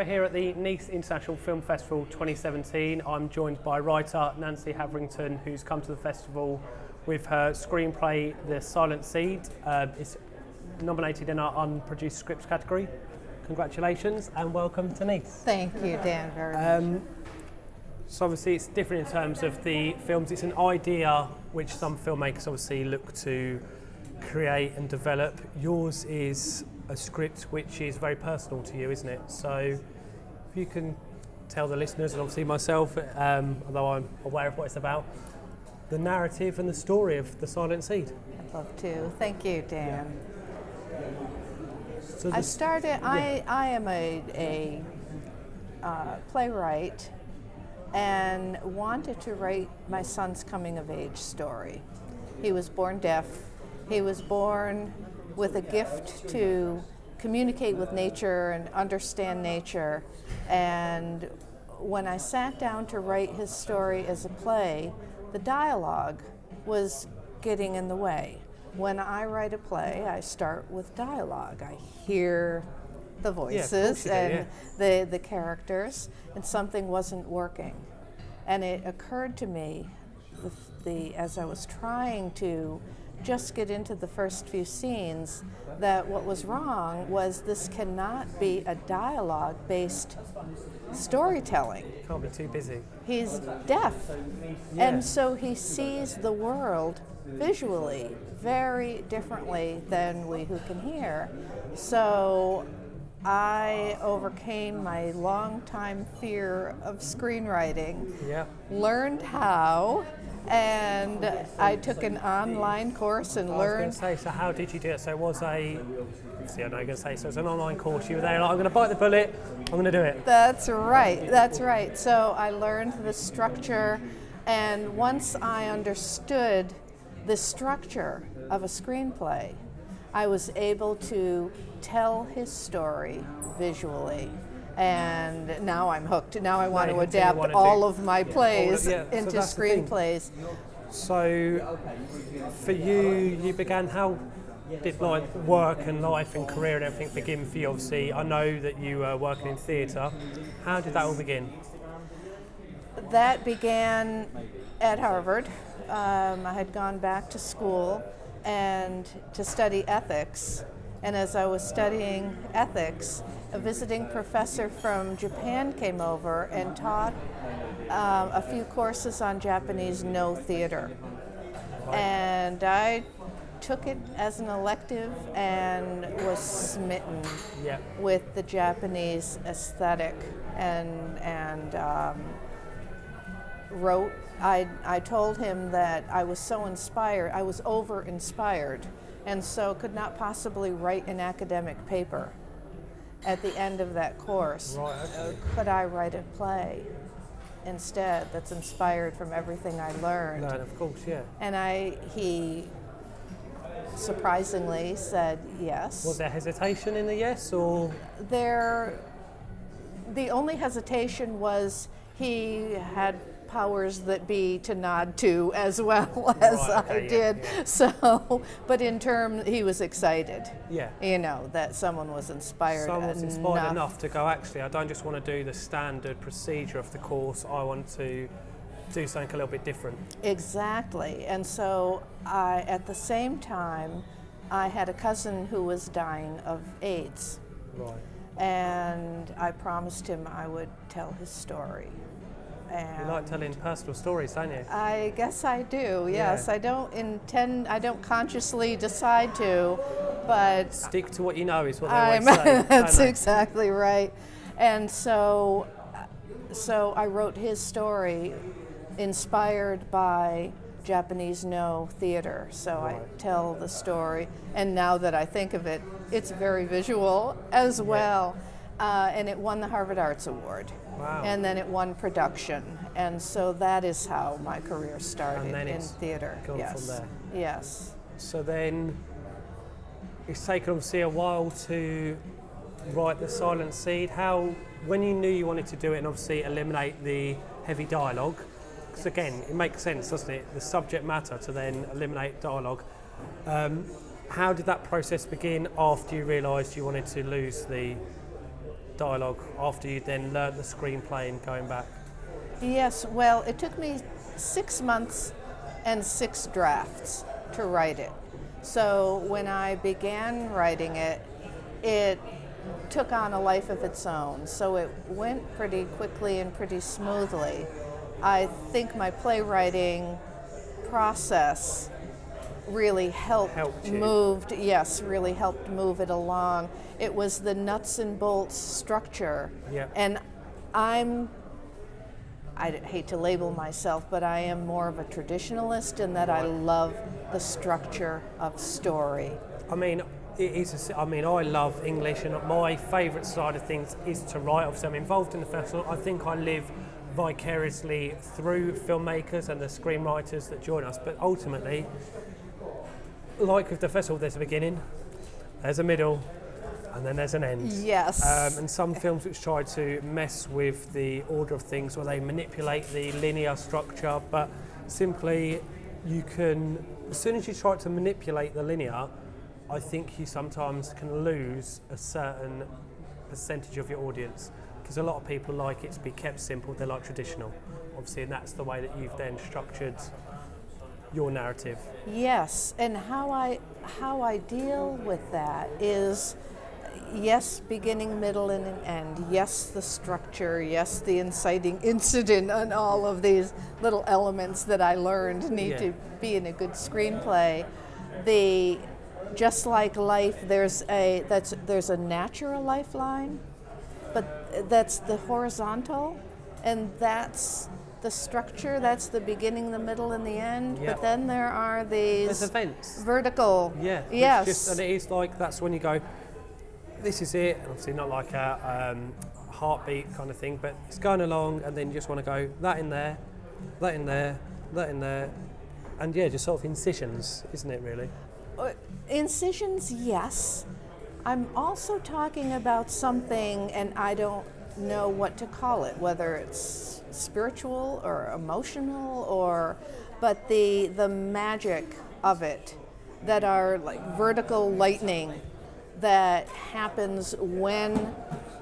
we're here at the Nice International Film Festival 2017. I'm joined by writer Nancy Haverington, who's come to the festival with her screenplay The Silent Seed. It's nominated in our unproduced scripts category. Congratulations and welcome to Nice. Thank you, Dan, very much. So obviously it's different in terms of the films. It's an idea which some filmmakers obviously look to create and develop. Yours is a script which is very personal to you, isn't it? So if you can tell the listeners, and obviously myself, although I'm aware of what it's about, the narrative and the story of The Silent Seed. I'd love to. Thank you, Dan. So I am a playwright and wanted to write my son's coming-of-age story. He was born deaf. He was born with a gift to communicate with nature and understand nature. And when I sat down to write his story as a play, the dialogue was getting in the way. When I write a play, I start with dialogue. I hear the voices and the characters, and something wasn't working. And it occurred to me, as I was trying to just get into the first few scenes, that what was wrong was this cannot be a dialogue-based storytelling. Can't be too busy. He's deaf, and so he sees the world visually very differently than we who can hear. So I overcame my long-time fear of screenwriting, learned how, and I took an online course and learned. I was going to say, so how did you do it? So it was I know you're going to say, so it's an online course. You were there like, I'm going to bite the bullet, I'm going to do it. That's right. So I learned the structure, and once I understood the structure of a screenplay, I was able to tell his story visually. And now I'm hooked. Now I want to adapt all of my plays into screenplays. So for you began, how did like work and life and career and everything begin for you? Obviously, I know that you were working in theatre. How did that all begin? That began at Harvard. I had gone back to school and to study ethics. And as I was studying ethics, a visiting professor from Japan came over and taught a few courses on Japanese no theater. And I took it as an elective and was smitten with the Japanese aesthetic and wrote. I told him that I was so inspired, I was over-inspired, and so could not possibly write an academic paper at the end of that course. Right, okay. Could I write a play instead that's inspired from everything I learned? No, of course, yeah. And he surprisingly said yes. Was there hesitation in the yes, or? The only hesitation was he had powers that be to nod to as well as I did. Yeah. So, but in terms, he was excited. Yeah. You know, that someone was inspired. Someone's inspired enough to go, actually, I don't just want to do the standard procedure of the course, I want to do something a little bit different. Exactly. And so at the same time, I had a cousin who was dying of AIDS. Right. And I promised him I would tell his story. You like telling personal stories, don't you? I guess I do, yes. I don't consciously decide to, but... Stick to what you know is what they always say. That's exactly right. And so I wrote his story inspired by Japanese no theater. So I tell the story, and now that I think of it, it's very visual as well. And it won the Harvard Arts Award. Wow. And then it won production. And so that is how my career started in theater. Gone from there. Yes. So then it's taken obviously a while to write The Silent Seed. When you knew you wanted to do it and obviously eliminate the heavy dialogue, because again, it makes sense, doesn't it? The subject matter to then eliminate dialogue. How did that process begin after you realised you wanted to lose the dialogue after you then learnt the screenplay and going back? Yes, well, it took me 6 months and 6 drafts to write it. So when I began writing it, it took on a life of its own. So it went pretty quickly and pretty smoothly. I think my playwriting process really helped really helped move it along. It was the nuts and bolts structure. Yeah. And I hate to label myself, but I am more of a traditionalist in that I love the structure of story. I mean, I love English, and my favourite side of things is to write. Obviously, I'm involved in the festival. I think I live vicariously through filmmakers and the screenwriters that join us, but ultimately, like with the festival, there's a beginning, there's a middle, and then there's an end. Yes. And some films which try to mess with the order of things, or they manipulate the linear structure, but simply you can, as soon as you try to manipulate the linear, I think you sometimes can lose a certain percentage of your audience, because a lot of people like it to be kept simple, they like traditional, obviously, and that's the way that you've then structured your narrative. Yes, and how I deal with that is, yes, beginning, middle, and an end. Yes, the structure. Yes, the inciting incident, and all of these little elements that I learned need to be in a good screenplay. Just like life, there's a natural lifeline, but that's the horizontal, and that's the structure. That's the beginning, the middle, and the end. Yep. But then there are these events. Vertical. Yeah. Yes. And it is like, that's when you go, this is it. Obviously not like a heartbeat kind of thing, but it's going along, and then you just want to go that in there, that in there, that in there, and just sort of incisions, isn't it really? Incisions, yes. I'm also talking about something, and I don't know what to call it, whether it's spiritual or emotional, but the magic of it, that are like vertical lightning that happens when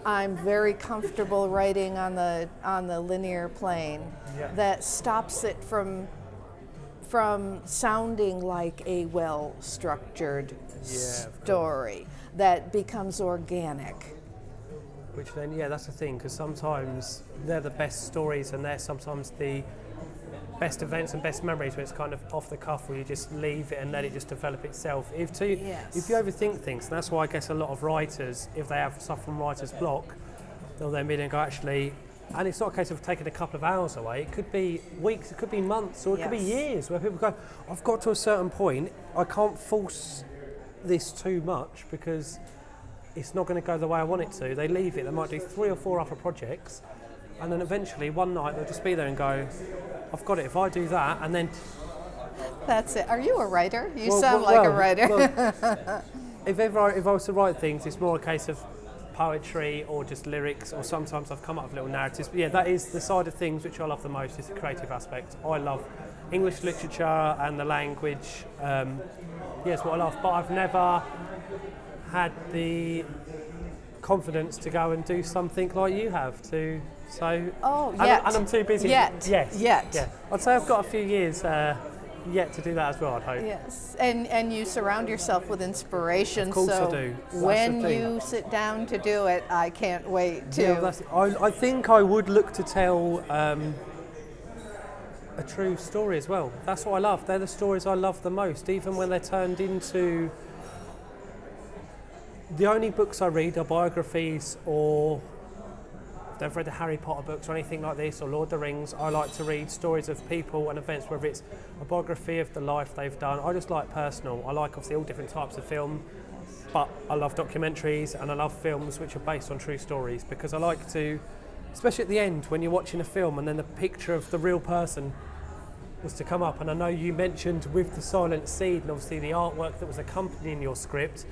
I'm very comfortable writing on the linear plane, that stops it from sounding like a well-structured story that becomes organic. Which then, that's the thing, because sometimes they're the best stories, and they're sometimes the best events and best memories where it's kind of off the cuff, where you just leave it and let it just develop itself. If you overthink things, and that's why I guess a lot of writers, if they have suffer from writer's block, they'll then meet and go, actually, and it's not a case of taking a couple of hours away, it could be weeks, it could be months, or it could be years, where people go, I've got to a certain point, I can't force this too much because it's not going to go the way I want it to. They leave it, they might do 3 or 4 other projects, and then eventually one night they'll just be there and go, I've got it, if I do that, and then... That's it. Are you a writer? You sound like a writer. If I was to write things, it's more a case of poetry or just lyrics, or sometimes I've come up with little narratives. But that is the side of things which I love the most, is the creative aspect. I love English literature and the language. It's what I love, but I've never had the confidence to go and do something like you have to. And I'm too busy. Yet. Yeah. I'd say I've got a few years yet to do that as well, I'd hope. Yes, and you surround yourself with inspiration. Of course so I do. When you sit down to do it, I can't wait to. I think I would look to tell a true story as well. That's what I love. They're the stories I love the most, even when they're turned into... The only books I read are biographies, or if they've read the Harry Potter books or anything like this, or Lord of the Rings. I like to read stories of people and events, whether it's a biography of the life they've done. I just like personal. I like obviously all different types of film, but I love documentaries, and I love films which are based on true stories, because I like to, especially at the end when you're watching a film and then the picture of the real person was to come up. And I know you mentioned with the silent seed and obviously the artwork that was accompanying your script,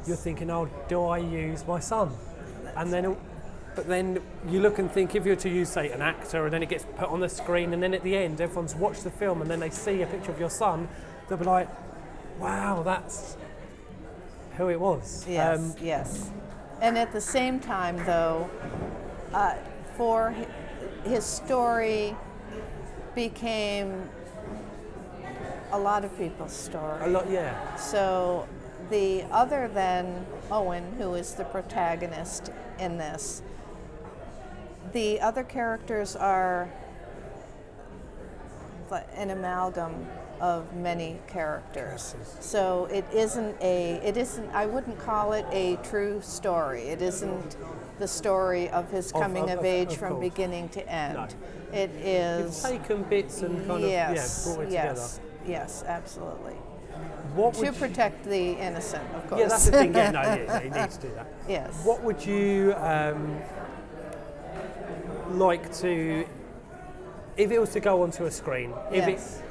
you're thinking, do I use my son? But then you look and think, if you were to use, say, an actor, and then it gets put on the screen, and then at the end everyone's watched the film and then they see a picture of your son, they'll be like, wow, that's who it was. Yes. And at the same time, though, for his story became a lot of people's story. A lot, yeah. So the other than Owen, who is the protagonist in this, the other characters are an amalgam of many characters. So it isn't, I wouldn't call it a true story. It isn't the story of his coming of age from course. beginning to end. No. It is... You've taken bits and kind of brought it together. Yes, absolutely. What To would protect the innocent, of course. Yeah, that's the thing. Yeah, no, yeah, you need to do that. Yes. What would you like to, if it was to go onto a screen? If Yes.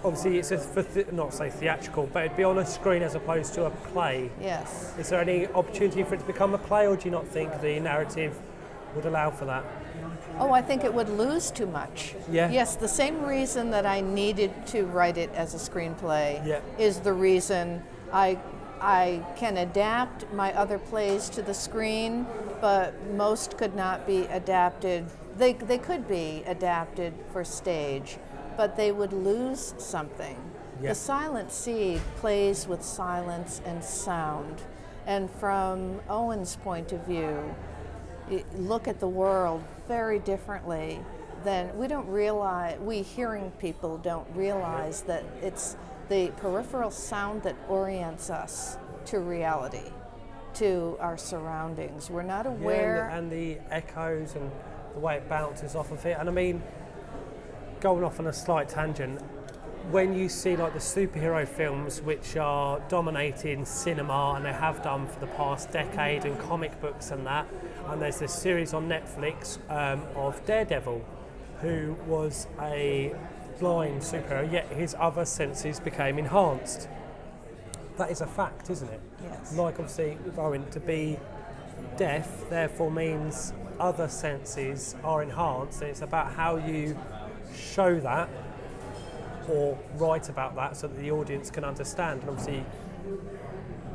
obviously it's not say theatrical, but it'd be on a screen as opposed to a play. Yes. Is there any opportunity for it to become a play, or do you not think the narrative would allow for that? Oh, I think it would lose too much. Yeah. Yes, the same reason that I needed to write it as a screenplay Yeah. is the reason I can adapt my other plays to the screen, but most could not be adapted. They could be adapted for stage, but they would lose something. Yeah. The Silent Seed plays with silence and sound, and from Owen's point of view, look at the world very differently than we hearing people don't realize that it's the peripheral sound that orients us to reality, to our surroundings. We're not aware. Yeah, and the echoes and the way it bounces off of it. And I mean, going off on a slight tangent, when you see like the superhero films which are dominating cinema, and they have done for the past decade, and comic books and that, and there's this series on Netflix of Daredevil, who was a blind superhero, yet his other senses became enhanced. That is a fact, isn't it? Yes. Like obviously with Owen, to be deaf therefore means other senses are enhanced, and it's about how you show that or write about that so that the audience can understand. And obviously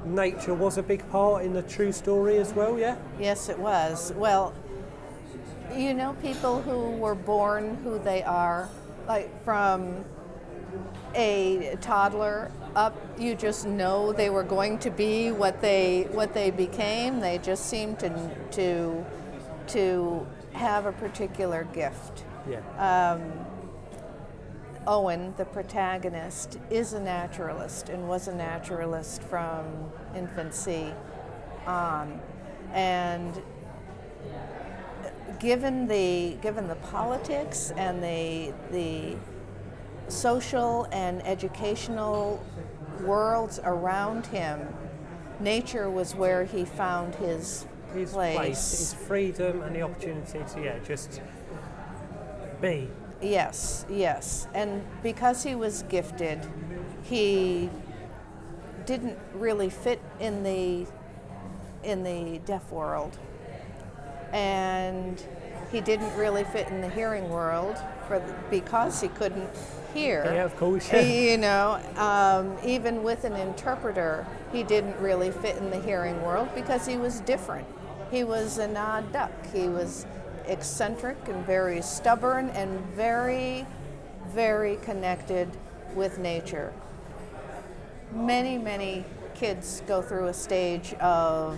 nature was a big part in the true story as well, yeah? Yes, it was. Well, you know, people who were born who they are, like from a toddler up, you just know they were going to be what they became. They just seemed to have a particular gift. Yeah. Owen, the protagonist, is a naturalist and was a naturalist from infancy on. And given the politics and the social and educational worlds around him, nature was where he found his place. His freedom and the opportunity to just be. Yes, yes. And because he was gifted, he didn't really fit in the deaf world. And he didn't really fit in the hearing world because he couldn't hear. Yeah, of course. Yeah. You know, even with an interpreter, he didn't really fit in the hearing world because he was different. He was an odd duck. He was eccentric and very stubborn and very, very connected with nature. Many, many kids go through a stage of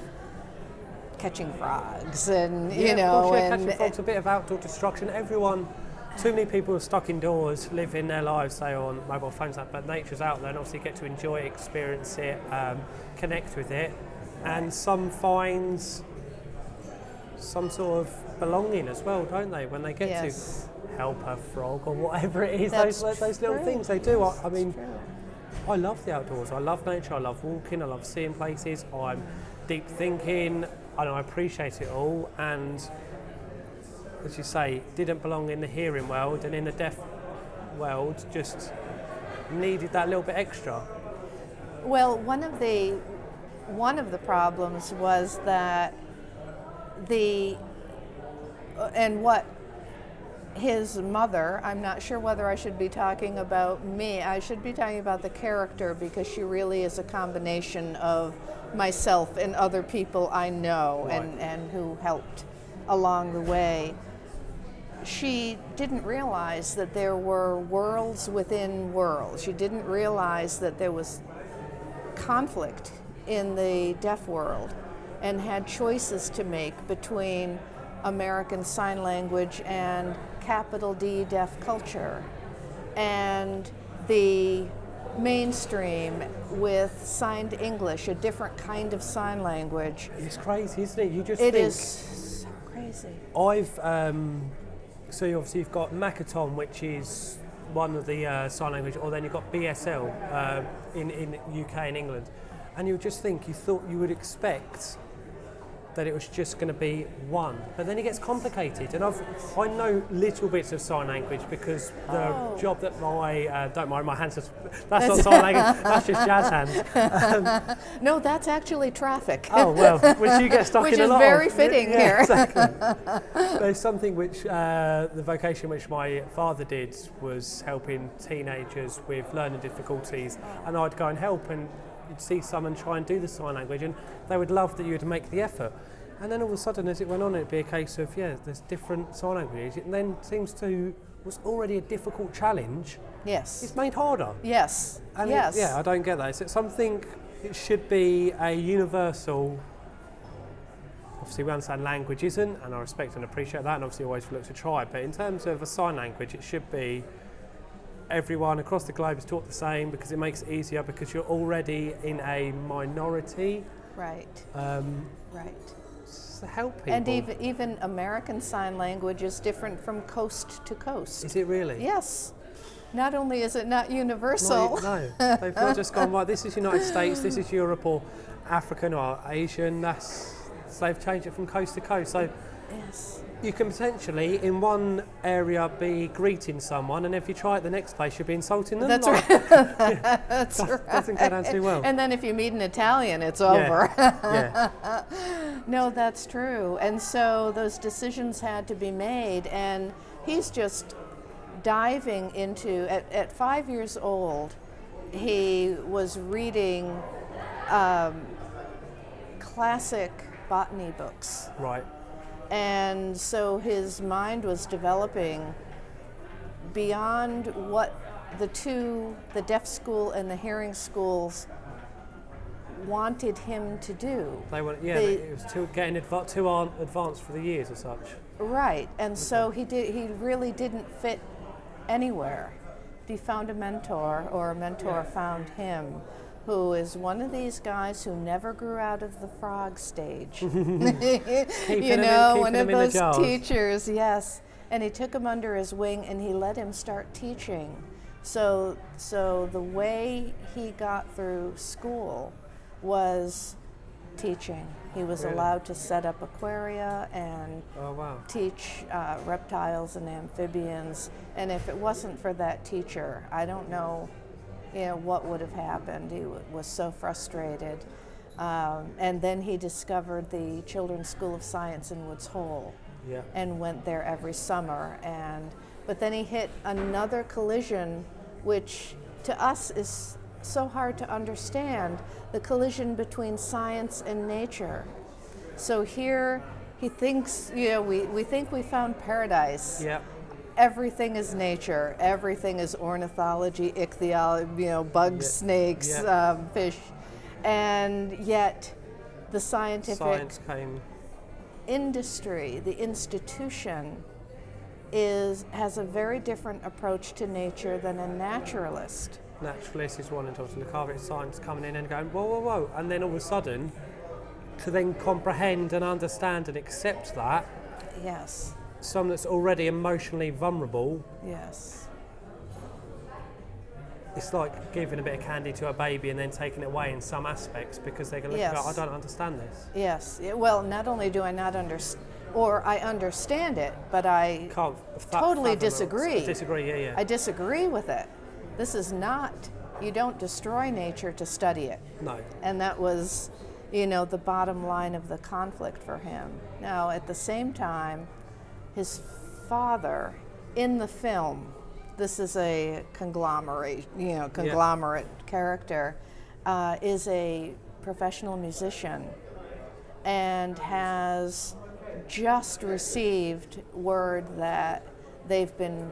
catching frogs and, catching frogs, a bit of outdoor destruction. Too many people are stuck indoors, living their lives, say, on mobile phones, but nature's out there and obviously get to enjoy it, experience it, connect with it. And some finds some sort of belonging as well, don't they, when they get to help a frog or whatever it is. Those little things they do. I mean, I love the outdoors. I love nature. I love walking. I love seeing places. I'm deep thinking, and I appreciate it all. And as you say, didn't belong in the hearing world, and in the deaf world, just needed that little bit extra. Well, one of the problems was that what his mother, I'm not sure whether I should be talking about me. I should be talking about the character because she really is a combination of myself and other people I know Right. and who helped along the way. She didn't realize that there were worlds within worlds. She didn't realize that there was conflict in the deaf world and had choices to make between American Sign Language and capital D deaf culture, and the mainstream with signed English, a different kind of sign language. It's crazy, isn't it? You just It think... is so crazy. So obviously you've got Makaton, which is one of the sign language, or then you've got BSL in UK and England, and you just think, you thought you would expect that it was just going to be one, but then it gets complicated. And I know little bits of sign language because the job that don't mind my hands, that's not sign language, that's just jazz hands. No, that's actually traffic. Oh well, which you get stuck which in a is lot very of. fitting Yeah, here. Exactly. There's something which the vocation which my father did was helping teenagers with learning difficulties, and I'd go and help, and you'd see someone try and do the sign language, and they would love that you would make the effort. And then all of a sudden, as it went on, it'd be a case of, there's different sign languages. It then was already a difficult challenge. Yes. It's made harder. Yes. And yes. I don't get that. It's something, it should be a universal. Obviously, we understand language isn't, and I respect and appreciate that, and obviously always look to try. But in terms of a sign language, it should be everyone across the globe is taught the same, because it makes it easier, because you're already in a minority. Right. Right. To help people. And even American Sign Language is different from coast to coast. Is it really? Yes. Not only is it not universal. No. They've not just gone, right, this is United States, this is Europe, or African or Asian. So they've changed it from coast to coast. So Yes. you can potentially, in one area, be greeting someone, and if you try it the next place, you'll be insulting them. That's like, right. That's right. Doesn't go down too well. And then if you meet an Italian, it's over. Yeah. No, that's true. And so those decisions had to be made, and he's just diving into, at 5 years old, he was reading classic botany books. Right. And so his mind was developing beyond what the deaf school and the hearing schools wanted him to do. They were, it was too advanced for the years as such. Right, and so he really didn't fit anywhere. He found a mentor, or a mentor found him, who is one of these guys who never grew out of the frog stage. One of those teachers, yes. And he took him under his wing and he let him start teaching. So the way he got through school was teaching. He was allowed to set up aquaria and teach reptiles and amphibians. And if it wasn't for that teacher, I don't know what would have happened. He was so frustrated. And then he discovered the Children's School of Science in Woods Hole and went there every summer. But then he hit another collision, which to us is so hard to understand, the collision between science and nature. So here he thinks, we think we found paradise. Yeah. Everything is nature. Everything is ornithology, ichthyology, bugs, snakes, fish, and yet the scientific industry, the institution, has a very different approach to nature than a naturalist. Naturalist is wanting to look after it, science coming in and going, whoa, and then all of a sudden, to then comprehend and understand and accept that. Yes. Someone that's already emotionally vulnerable. Yes. It's like giving a bit of candy to a baby and then taking it away in some aspects, because they're going to look and go, I don't understand this. Yes. Well, not only do I not understand, or I understand it, but I totally disagree. I disagree with it. This is not, you don't destroy nature to study it. No. And that was, the bottom line of the conflict for him. Now, at the same time, his father in the film, this is a conglomerate character, is a professional musician and has just received word that they've been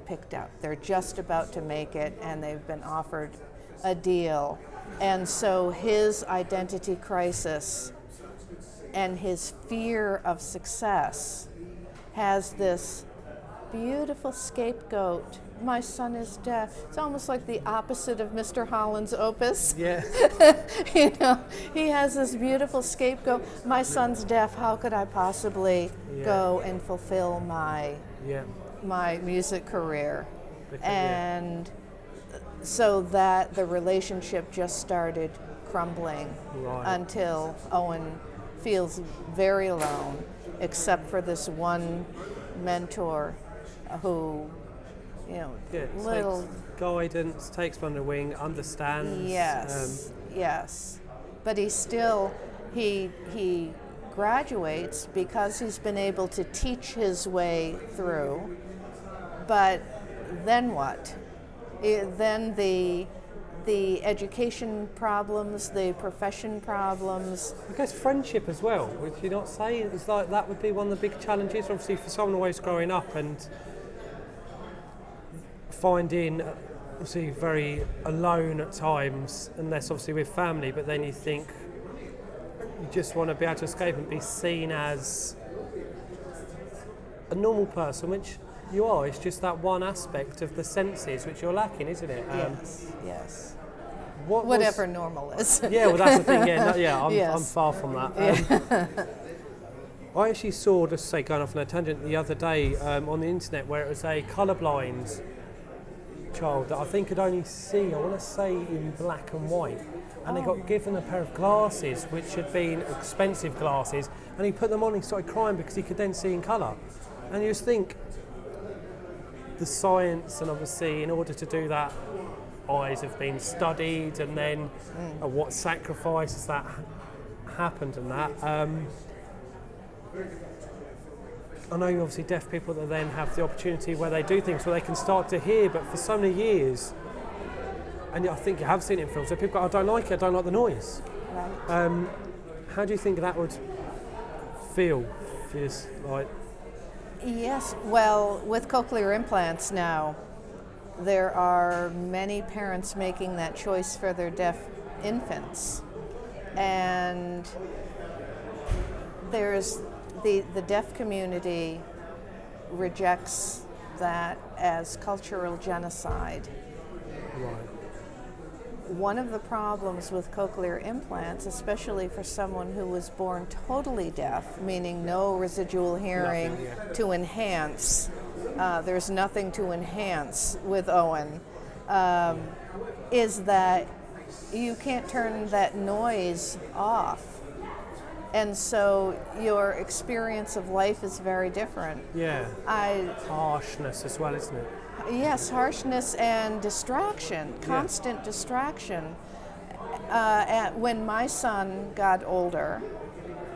picked up. They're just about to make it, and they've been offered a deal. And so his identity crisis and his fear of success has this beautiful scapegoat. My son is deaf. It's almost like the opposite of Mr. Holland's opus. Yeah. You know, he has this beautiful scapegoat. My son's deaf. How could I possibly go and fulfill my music career? And so that the relationship just started crumbling until Owen feels very alone, except for this one mentor who, you know, takes guidance, takes him under the wing, understands. Yes. But he graduates because he's been able to teach his way through. But then what? Then the education problems, the profession problems. I guess friendship as well, which you're not saying, it's like that would be one of the big challenges, obviously, for someone always growing up and finding, obviously, very alone at times, unless obviously with family, but then you think you just want to be able to escape and be seen as a normal person, which you are. It's just that one aspect of the senses which you're lacking, isn't it? Yes. Whatever normal is. Yeah, well, that's the thing. I'm far from that. I actually saw, just say, going off on a tangent, the other day on the internet where it was a colourblind child that I think could only see, I want to say, in black and white. And they got given a pair of glasses, which had been expensive glasses, and he put them on and he started crying because he could then see in colour. And you just think, the science, and obviously in order to do that, eyes have been studied, and then what sacrifices that happened and that. I know obviously deaf people that then have the opportunity where they do things where they can start to hear, but for so many years, and I think you have seen it in films, so people go, I don't like it, I don't like the noise. Right. How do you think that would feel? Just like... Yes, well, with cochlear implants now, there are many parents making that choice for their deaf infants. And there's the deaf community rejects that as cultural genocide. Right. One of the problems with cochlear implants, especially for someone who was born totally deaf, meaning no residual hearing to enhance, there's nothing to enhance with Owen, is that you can't turn that noise off. And so your experience of life is very different. Yeah. Harshness as well, isn't it? Yes, harshness and distraction, constant distraction. When my son got older,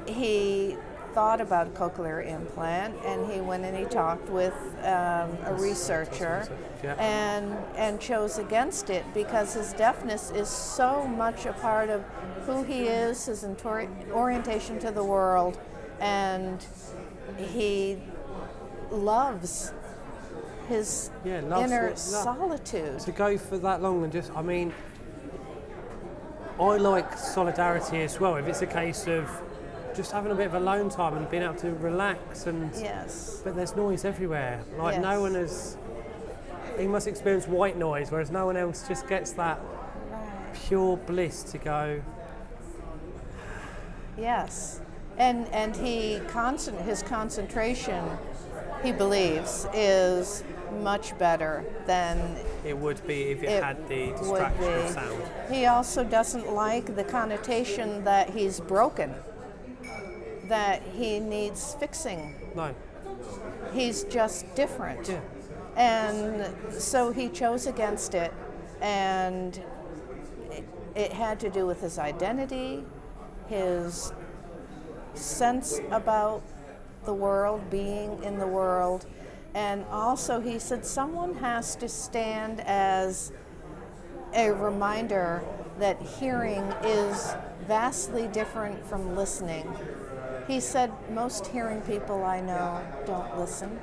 he thought about a cochlear implant, and he went and he talked with a researcher and chose against it because his deafness is so much a part of who he is, his orientation to the world, and he loves his inner solitude. To go for that long and just, I mean, I like solidarity as well. If it's a case of just having a bit of alone time and being able to relax and... Yes. But there's noise everywhere. Like no one has... He must experience white noise, whereas no one else just gets that pure bliss to go... Yes. And his concentration, he believes, is much better than it would be if it had the distraction of sound. He also doesn't like the connotation that he's broken, that he needs fixing. No. He's just different. Yeah. And so he chose against it, and it had to do with his identity, his sense about the world, being in the world, And also he said someone has to stand as a reminder that hearing is vastly different from listening. He said most hearing people I know don't listen.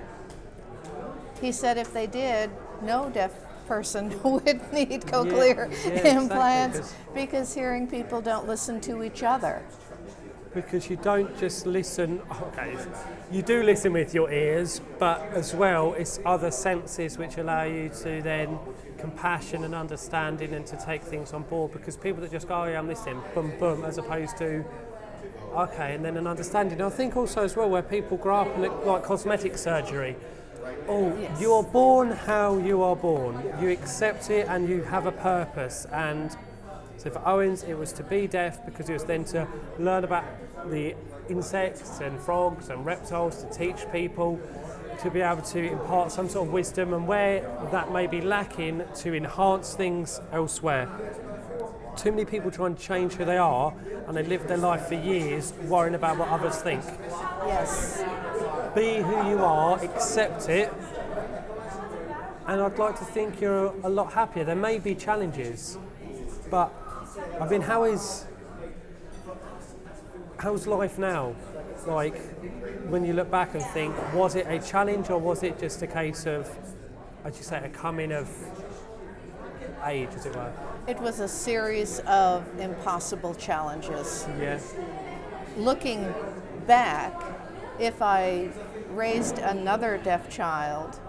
He said if they did, no deaf person would need cochlear implants, exactly, because hearing people don't listen to each other. Because you don't just listen, okay, you do listen with your ears, but as well it's other senses which allow you to then compassion and understanding and to take things on board, because people that just go, oh yeah, I'm listening, boom, boom, as opposed to, okay, and then an understanding. I think also as well where people grow up and like cosmetic surgery, Yes. you are born how you are born, you accept it and you have a purpose. And so for Owens it was to be deaf because it was then to learn about the insects and frogs and reptiles, to teach people, to be able to impart some sort of wisdom, and where that may be lacking, to enhance things elsewhere. Too many people try and change who they are and they live their life for years worrying about what others think. Yes. Be who you are, accept it, and I'd like to think you're a lot happier. There may be challenges, but I mean, how's life now? Like, when you look back and think, was it a challenge or was it just a case of, as you say, a coming of age, as it were? It was a series of impossible challenges. Yeah. Looking back, if I raised another deaf child,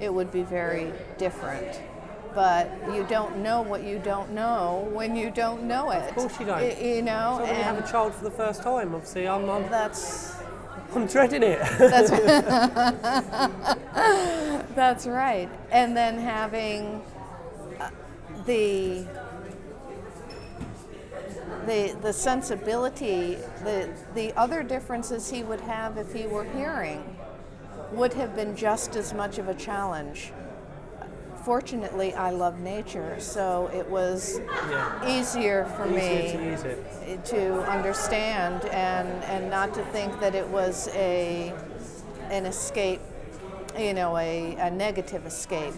it would be very different. But you don't know what you don't know when you don't know it. Of course you don't. You know, So when you have a child for the first time, obviously I'm dreading it. That's right. And then having the sensibility, the other differences he would have if he were hearing would have been just as much of a challenge. Fortunately, I love nature, so it was easier for me to understand and not to think that it was an escape, a negative escape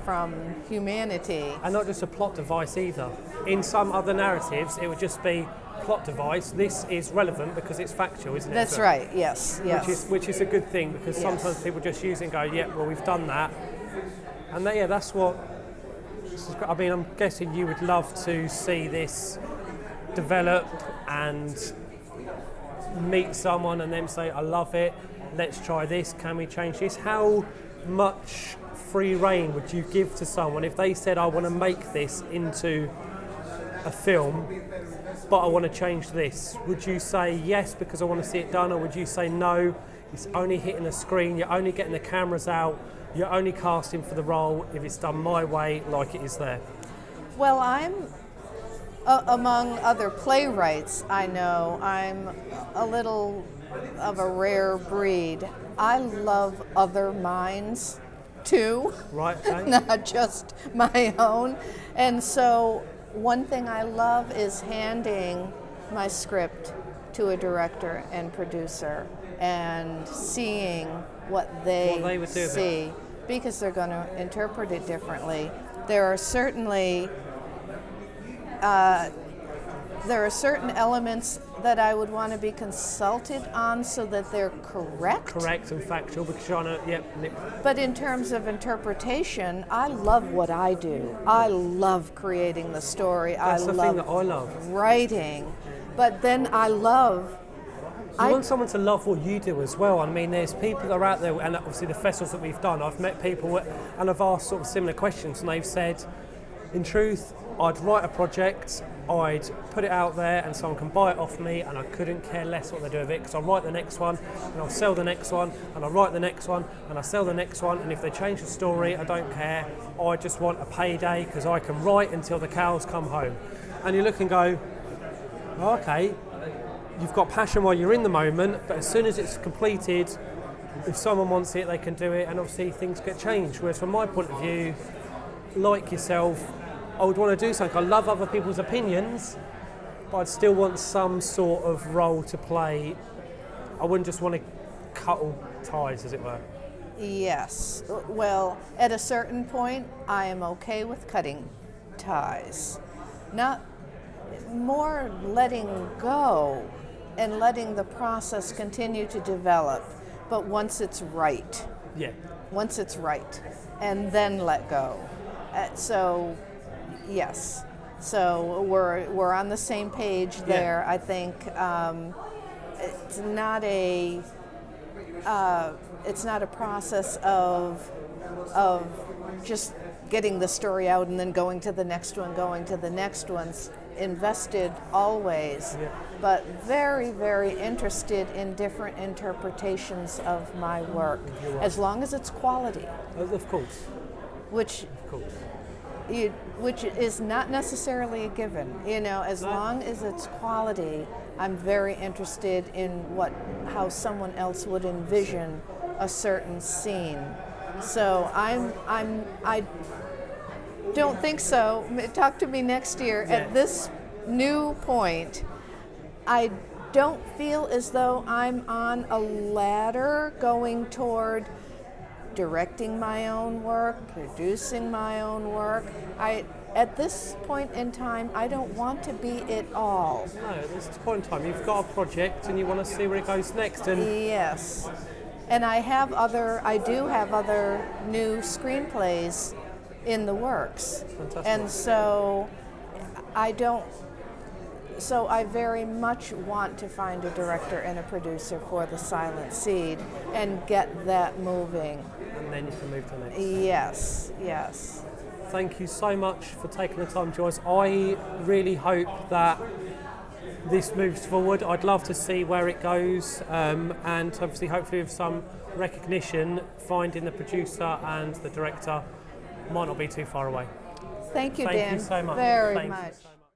from humanity. And not just a plot device either. In some other narratives, it would just be plot device. This is relevant because it's factual, isn't it? That's right. Yes. Which is a good thing, because sometimes people just use it and go, yeah, well, we've done that. And that's what, I mean, I'm guessing you would love to see this develop and meet someone and then say, I love it, let's try this, can we change this? How much free rein would you give to someone if they said, I want to make this into a film, but I want to change this? Would you say yes because I want to see it done, or would you say no, it's only hitting the screen, you're only getting the cameras out, you're only casting for the role if it's done my way, like it is there? Well, I'm, among other playwrights I know, I'm a little of a rare breed. I love other minds too, right? Okay. Not just my own. And so one thing I love is handing my script to a director and producer and seeing what they would do see, because they're going to interpret it differently. There are certainly certain elements that I would want to be consulted on so that they're correct. Correct and factual, because you're on a, But in terms of interpretation, I love what I do. I love creating the story. That's the thing that I love. Writing. But then I love... You want someone to love what you do as well. I mean, there's people that are out there, and obviously the festivals that we've done, I've met people and I've asked sort of similar questions, and they've said, in truth, I'd write a project, I'd put it out there and someone can buy it off me, and I couldn't care less what they do with it, because I'll write the next one and I'll sell the next one and I'll write the next one and I'll sell the next one, and if they change the story, I don't care. I just want a payday because I can write until the cows come home. And you look and go, oh, okay, you've got passion while you're in the moment, but as soon as it's completed, if someone wants it, they can do it, and obviously things get changed. Whereas from my point of view, like yourself, I would want to do something. I love other people's opinions, but I'd still want some sort of role to play. I wouldn't just want to cut all ties, as it were. Yes. Well, at a certain point, I am okay with cutting ties. Not more letting go and letting the process continue to develop, but once it's right. Yeah. Once it's right, and then let go. So, yes. So we're on the same page there. Yeah. I think it's not a process of just getting the story out and then going to the next one, going to the next one's invested always, but very, very interested in different interpretations of my work, as long as it's quality, Of course. which Of course. which is not necessarily a given. As long as it's quality, I'm very interested in how someone else would envision a certain scene. So I don't think so. Talk to me next year. Yeah. At this new point, I don't feel as though I'm on a ladder going toward directing my own work, producing my own work. At this point in time, I don't want to be it all. No, at this point in time, you've got a project and you want to see where it goes next. And Yes. And I do have other new screenplays in the works. Fantastic. And so I very much want to find a director and a producer for The Silent Seed and get that moving. and then you can move to the next. Yes, yes. Thank you so much for taking the time, Joyce. I really hope that this moves forward. I'd love to see where it goes, and obviously, hopefully, with some recognition, finding the producer and the director might not be too far away. Thank you, Thank Dan, you so much. very Thank you much. so much.